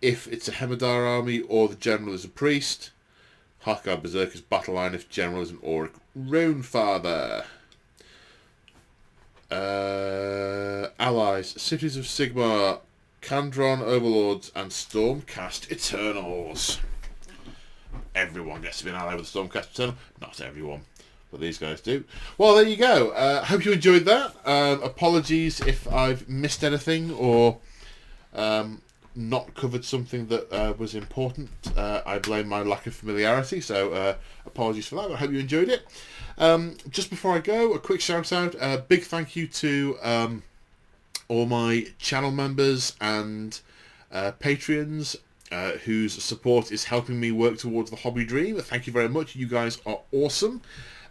if it's a Hemidar army or the general is a priest. Hearthguard Berserkers battle line if general is an Auric Runefather. Allies: Cities of Sigmar, Kandron Overlords, and Stormcast Eternals. Everyone gets to be an ally with the Stormcast Eternal. Not everyone, but these guys do. Well, there you go. Hope you enjoyed that. Apologies if I've missed anything or not covered something that was important. I blame my lack of familiarity, so apologies for that. I hope you enjoyed it. Just before I go, a quick shout out. Big thank you to all my channel members and Patreons whose support is helping me work towards the hobby dream. Thank you very much. You guys are awesome.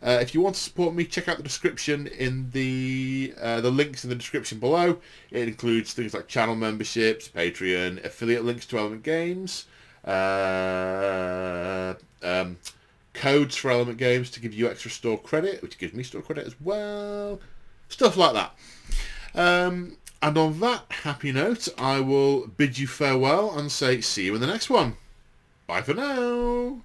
If you want to support me, check out the description in the links in the description below. It includes things like channel memberships, Patreon, affiliate links to Element Games, codes for Element Games to give you extra store credit, which gives me store credit as well. Stuff like that. And on that happy note, I will bid you farewell and say see you in the next one. Bye for now.